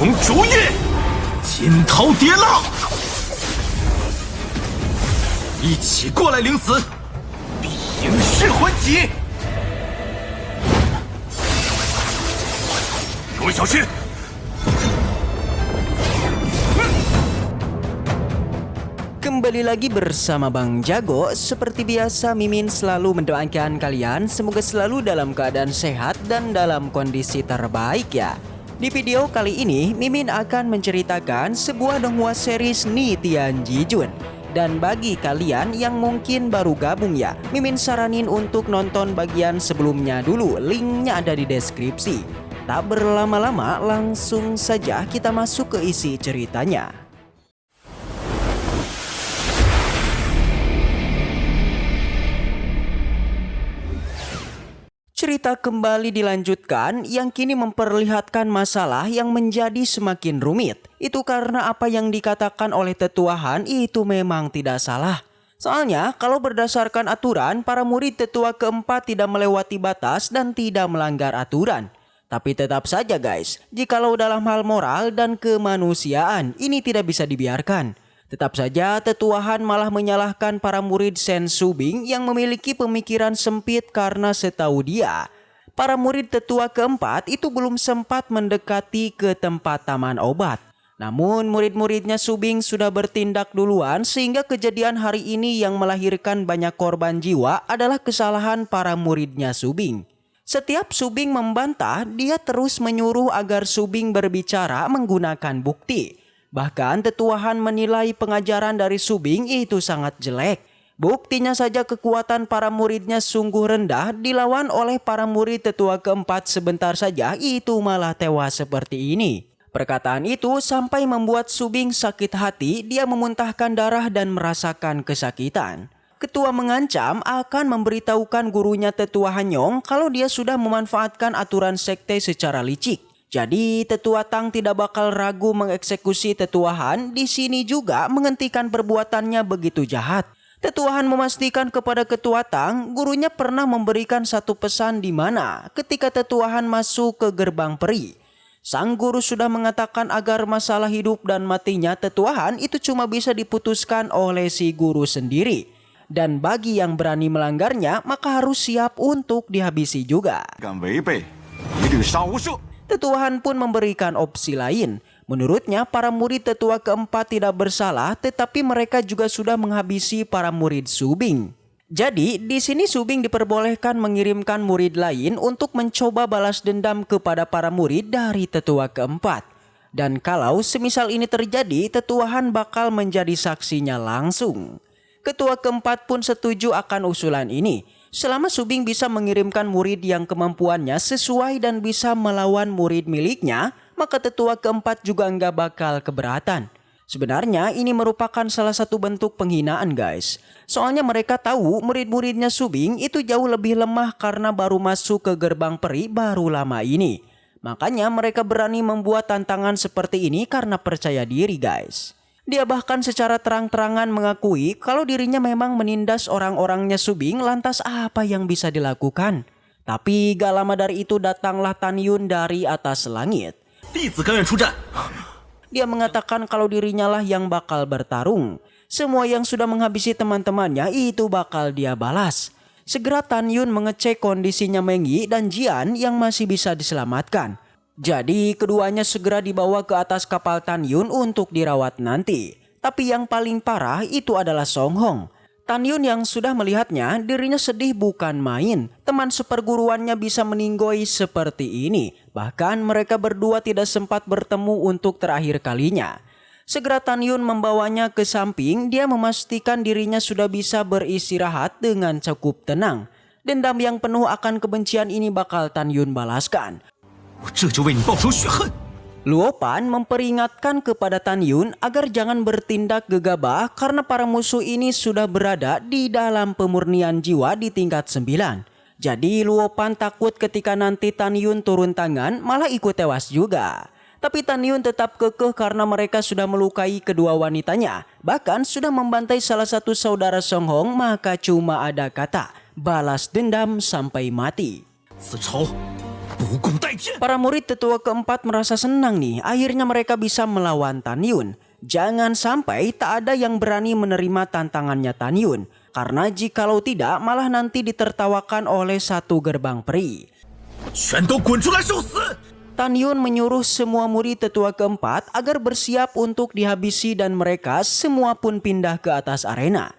从竹叶，惊涛跌浪，一起过来领死，必迎噬还击。各位小心！ Kembali lagi bersama Bang Jago. Seperti biasa, Mimin selalu mendoakan kalian semoga selalu dalam keadaan sehat dan dalam kondisi terbaik ya. Di video kali ini, Mimin akan menceritakan sebuah donghua series Ni Tian Jijun. Dan bagi kalian yang mungkin baru gabung ya, Mimin saranin untuk nonton bagian sebelumnya dulu, linknya ada di deskripsi. Tak berlama-lama, langsung saja kita masuk ke isi ceritanya. Cerita kembali dilanjutkan yang kini memperlihatkan masalah yang menjadi semakin rumit. Itu karena apa yang dikatakan oleh Tetua Han itu memang tidak salah. Soalnya kalau berdasarkan aturan, para murid tetua keempat tidak melewati batas dan tidak melanggar aturan. Tapi tetap saja guys, jikalau dalam hal moral dan kemanusiaan ini tidak bisa dibiarkan. Tetap saja Tetua Han malah menyalahkan para murid Sen Subing yang memiliki pemikiran sempit karena setahu dia, para murid tetua keempat itu belum sempat mendekati ke tempat taman obat. Namun murid-muridnya Subing sudah bertindak duluan sehingga kejadian hari ini yang melahirkan banyak korban jiwa adalah kesalahan para muridnya Subing. Setiap Subing membantah, dia terus menyuruh agar Subing berbicara menggunakan bukti. Bahkan Tetua Han menilai pengajaran dari Subing itu sangat jelek. Buktinya saja kekuatan para muridnya sungguh rendah dilawan oleh para murid tetua keempat sebentar saja itu malah tewas seperti ini. Perkataan itu sampai membuat Subing sakit hati, dia memuntahkan darah dan merasakan kesakitan. Ketua mengancam akan memberitahukan gurunya Tetua Hanyong kalau dia sudah memanfaatkan aturan sekte secara licik. Jadi Tetua Tang tidak bakal ragu mengeksekusi Tetua Han, di sini juga menghentikan perbuatannya begitu jahat. Tetua Han memastikan kepada Ketua Tang, gurunya pernah memberikan satu pesan di mana ketika Tetua Han masuk ke gerbang peri. Sang guru sudah mengatakan agar masalah hidup dan matinya Tetua Han itu cuma bisa diputuskan oleh si guru sendiri. Dan bagi yang berani melanggarnya maka harus siap untuk dihabisi juga. Tetua Han pun memberikan opsi lain. Menurutnya para murid tetua keempat tidak bersalah, tetapi mereka juga sudah menghabisi para murid Subing. Jadi di sini Subing diperbolehkan mengirimkan murid lain untuk mencoba balas dendam kepada para murid dari tetua keempat. Dan kalau semisal ini terjadi, Tetua Han bakal menjadi saksinya langsung. Ketua keempat pun setuju akan usulan ini. Selama Subing bisa mengirimkan murid yang kemampuannya sesuai dan bisa melawan murid miliknya, maka tetua keempat juga nggak bakal keberatan. Sebenarnya ini merupakan salah satu bentuk penghinaan guys. Soalnya mereka tahu murid-muridnya Subing itu jauh lebih lemah karena baru masuk ke gerbang peri baru lama ini. Makanya mereka berani membuat tantangan seperti ini karena percaya diri guys. Dia bahkan secara terang-terangan mengakui kalau dirinya memang menindas orang-orangnya Subing, lantas apa yang bisa dilakukan? Tapi gak lama dari itu datanglah Tan Yun dari atas langit. Dia mengatakan kalau dirinya lah yang bakal bertarung. Semua yang sudah menghabisi teman-temannya itu bakal dia balas. Segera Tan Yun mengecek kondisinya Meng Yi dan Jian yang masih bisa diselamatkan. Jadi keduanya segera dibawa ke atas kapal Tan Yun untuk dirawat nanti. Tapi yang paling parah itu adalah Song Hong. Tan Yun yang sudah melihatnya dirinya sedih bukan main. Teman seperguruannya bisa meninggoy seperti ini. Bahkan mereka berdua tidak sempat bertemu untuk terakhir kalinya. Segera Tan Yun membawanya ke samping, dia memastikan dirinya sudah bisa beristirahat dengan cukup tenang. Dendam yang penuh akan kebencian ini bakal Tan Yun balaskan. Luo Pan memperingatkan kepada Tan Yun agar jangan bertindak gegabah karena para musuh ini sudah berada di dalam pemurnian jiwa di tingkat 9. Jadi Luo Pan takut ketika nanti Tan Yun turun tangan malah ikut tewas juga. Tapi Tan Yun tetap kekeh karena mereka sudah melukai kedua wanitanya. Bahkan sudah membantai salah satu saudara Song Hong, maka cuma ada kata balas dendam sampai mati. 不共戴天。 Para murid tetua keempat merasa senang nih, akhirnya mereka bisa melawan Tan Yun. Jangan sampai tak ada yang berani menerima tantangannya Tan Yun, karena jikalau tidak malah nanti ditertawakan oleh satu gerbang peri. 全都滚出来受死！ Tan Yun menyuruh semua murid tetua keempat agar bersiap untuk dihabisi dan mereka semua pun pindah ke atas arena.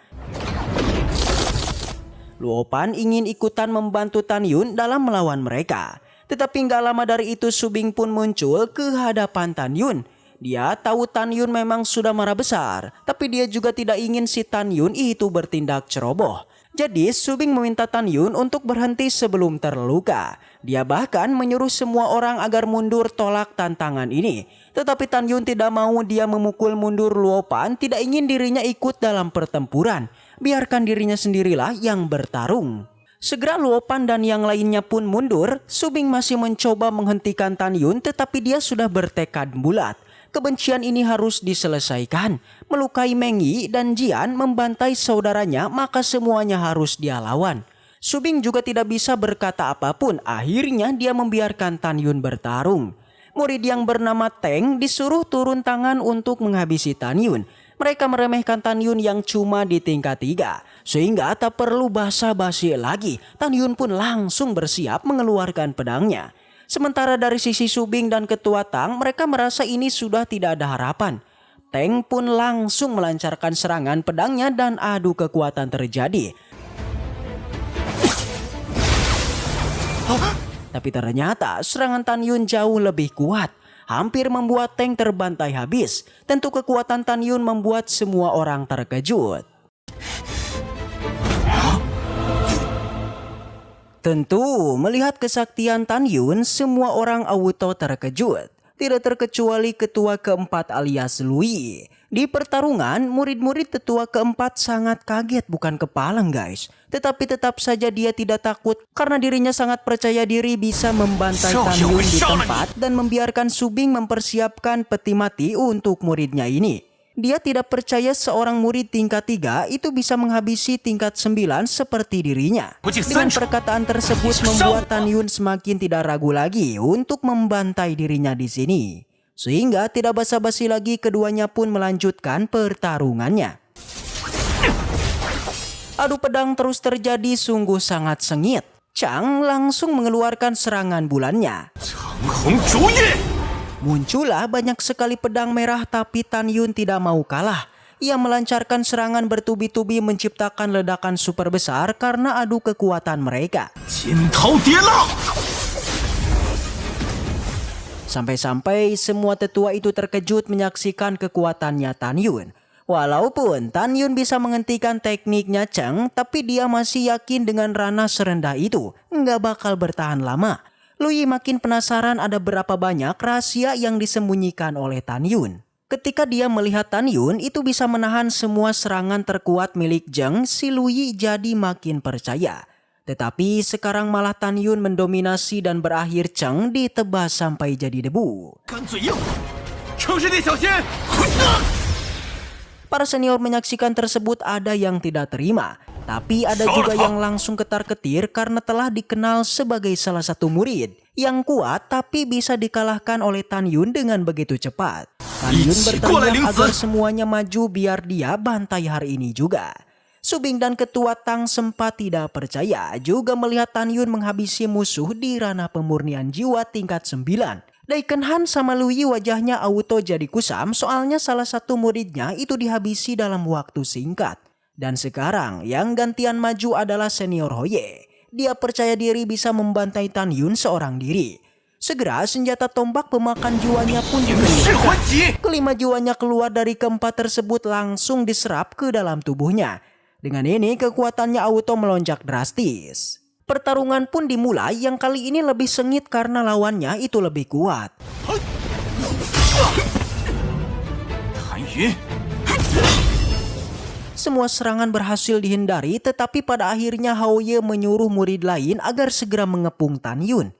Luo Pan ingin ikutan membantu Tan Yun dalam melawan mereka. Tetapi gak lama dari itu Su Bing pun muncul ke hadapan Tan Yun. Dia tahu Tan Yun memang sudah marah besar, tapi dia juga tidak ingin si Tan Yun itu bertindak ceroboh. Jadi Su Bing meminta Tan Yun untuk berhenti sebelum terluka. Dia bahkan menyuruh semua orang agar mundur tolak tantangan ini. Tetapi Tan Yun tidak mau, dia memukul mundur Luo Pan, tidak ingin dirinya ikut dalam pertempuran. Biarkan dirinya sendirilah yang bertarung. Segera Luo Pan dan yang lainnya pun mundur. Su Bing masih mencoba menghentikan Tan Yun, tetapi dia sudah bertekad bulat. Kebencian ini harus diselesaikan. Melukai Meng Yi dan Jian, membantai saudaranya, maka semuanya harus dia lawan. Su Bing juga tidak bisa berkata apapun. Akhirnya dia membiarkan Tan Yun bertarung. Murid yang bernama Teng disuruh turun tangan untuk menghabisi Tan Yun. Mereka meremehkan Tan Yun yang cuma di tingkat 3. Sehingga tak perlu basa-basi lagi. Tan Yun pun langsung bersiap mengeluarkan pedangnya. Sementara dari sisi Su Bing dan Ketua Tang, mereka merasa ini sudah tidak ada harapan. Teng pun langsung melancarkan serangan pedangnya dan adu kekuatan terjadi. Tapi ternyata serangan Tan Yun jauh lebih kuat. Hampir membuat Teng terbantai habis. Tentu kekuatan Tan Yun membuat semua orang terkejut. Tentu melihat kesaktian Tan Yun, semua orang auto terkejut. Tidak terkecuali ketua keempat alias Lui. Di pertarungan, murid-murid tetua keempat sangat kaget, bukan kepalang guys. Tetapi tetap saja dia tidak takut karena dirinya sangat percaya diri bisa membantai Tan Yun di tempat dan membiarkan Su Bing mempersiapkan peti mati untuk muridnya ini. Dia tidak percaya seorang murid tingkat 3 itu bisa menghabisi tingkat 9 seperti dirinya. Dengan perkataan tersebut membuat Tan Yun semakin tidak ragu lagi untuk membantai dirinya di sini. Sehingga tidak basa-basi lagi, keduanya pun melanjutkan pertarungannya. Adu pedang terus terjadi, sungguh sangat sengit. Chang langsung mengeluarkan serangan bulannya. Muncullah banyak sekali pedang merah, tapi Tan Yun tidak mau kalah. Ia melancarkan serangan bertubi-tubi menciptakan ledakan super besar karena adu kekuatan mereka. Sampai-sampai semua tetua itu terkejut menyaksikan kekuatannya Tan Yun. Walaupun Tan Yun bisa menghentikan tekniknya Cheng, tapi dia masih yakin dengan ranah serendah itu nggak bakal bertahan lama. Lui makin penasaran ada berapa banyak rahasia yang disembunyikan oleh Tan Yun. Ketika dia melihat Tan Yun itu bisa menahan semua serangan terkuat milik Zheng, si Lui jadi makin percaya. Tetapi sekarang malah Tan Yun mendominasi dan berakhir Cheng ditebas sampai jadi debu. Para senior menyaksikan tersebut, ada yang tidak terima. Tapi ada juga yang langsung ketar-ketir karena telah dikenal sebagai salah satu murid yang kuat tapi bisa dikalahkan oleh Tan Yun dengan begitu cepat. Tan Yun berteriak agar semuanya maju biar dia bantai hari ini juga. Su Bing dan Ketua Tang sempat tidak percaya juga melihat Tan Yun menghabisi musuh di ranah pemurnian jiwa tingkat 9. Daikon Han sama Lui wajahnya auto jadi kusam, soalnya salah satu muridnya itu dihabisi dalam waktu singkat. Dan sekarang yang gantian maju adalah senior Hoye. Dia percaya diri bisa membantai Tan Yun seorang diri. Segera senjata tombak pemakan jiwanya pun dikeluarkan. Kelima jiwanya keluar dari keempat tersebut langsung diserap ke dalam tubuhnya. Dengan ini kekuatannya auto melonjak drastis. Pertarungan pun dimulai, yang kali ini lebih sengit karena lawannya itu lebih kuat. Semua serangan berhasil dihindari, tetapi pada akhirnya Hao Ye menyuruh murid lain agar segera mengepung Tan Yun.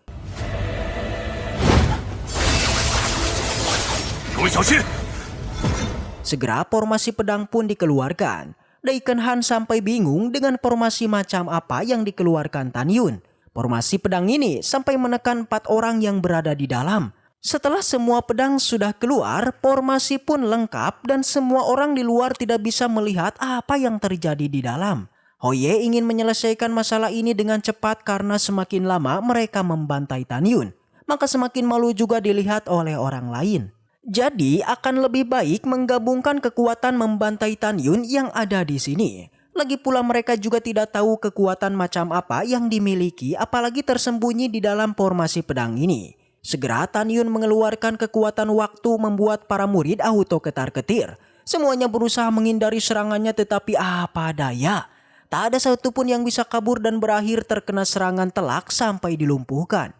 Segera formasi pedang pun dikeluarkan. Daikon Han sampai bingung dengan formasi macam apa yang dikeluarkan Tan Yun. Formasi pedang ini sampai menekan 4 orang yang berada di dalam. Setelah semua pedang sudah keluar, formasi pun lengkap dan semua orang di luar tidak bisa melihat apa yang terjadi di dalam. Hoye ingin menyelesaikan masalah ini dengan cepat karena semakin lama mereka membantai Tan Yun, maka semakin malu juga dilihat oleh orang lain. Jadi akan lebih baik menggabungkan kekuatan membantai Tan Yun yang ada di sini. Lagi pula mereka juga tidak tahu kekuatan macam apa yang dimiliki apalagi tersembunyi di dalam formasi pedang ini. Segera Tan Yun mengeluarkan kekuatan waktu membuat para murid auto ketar-ketir. Semuanya berusaha menghindari serangannya tetapi apa daya. Tak ada satupun yang bisa kabur dan berakhir terkena serangan telak sampai dilumpuhkan.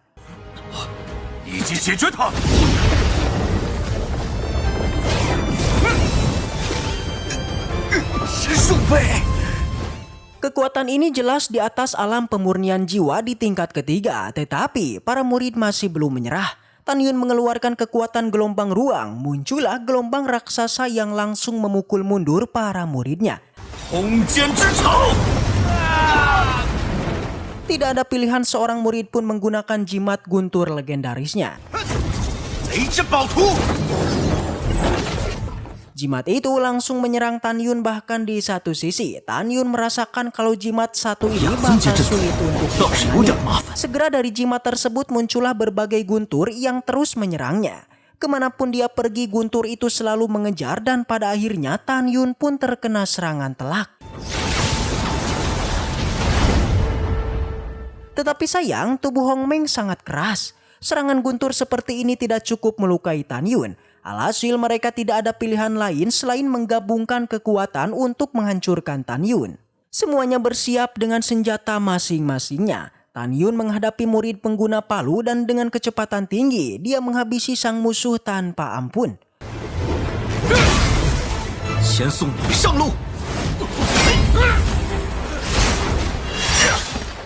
Kekuatan ini jelas di atas alam pemurnian jiwa di tingkat ketiga, tetapi para murid masih belum menyerah. Tan Yun mengeluarkan kekuatan gelombang ruang, muncullah gelombang raksasa yang langsung memukul mundur para muridnya. Tidak ada pilihan, seorang murid pun menggunakan jimat guntur legendarisnya. Jimat itu langsung menyerang Tan Yun, bahkan di satu sisi Tan Yun merasakan kalau jimat satu ini bakal sulit untuk ditangani. Segera dari jimat tersebut muncullah berbagai guntur yang terus menyerangnya. Kemanapun dia pergi guntur itu selalu mengejar dan pada akhirnya Tan Yun pun terkena serangan telak. Tetapi sayang, tubuh Hong Meng sangat keras. Serangan guntur seperti ini tidak cukup melukai Tan Yun. Alhasil mereka tidak ada pilihan lain selain menggabungkan kekuatan untuk menghancurkan Tan Yun. Semuanya bersiap dengan senjata masing-masingnya. Tan Yun menghadapi murid pengguna palu dan dengan kecepatan tinggi dia menghabisi sang musuh tanpa ampun.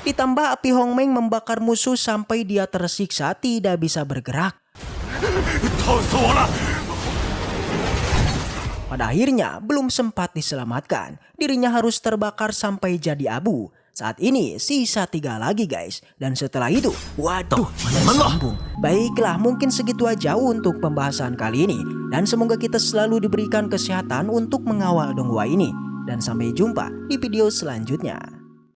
Ditambah api Hong Meng membakar musuh sampai dia tersiksa tidak bisa bergerak. Pada akhirnya belum sempat diselamatkan, dirinya harus terbakar sampai jadi abu. Saat ini sisa 3 lagi guys, dan setelah itu waduh sambung. Baiklah, mungkin segitu aja untuk pembahasan kali ini, dan semoga kita selalu diberikan kesehatan untuk mengawal donghua ini. Dan sampai jumpa di video selanjutnya.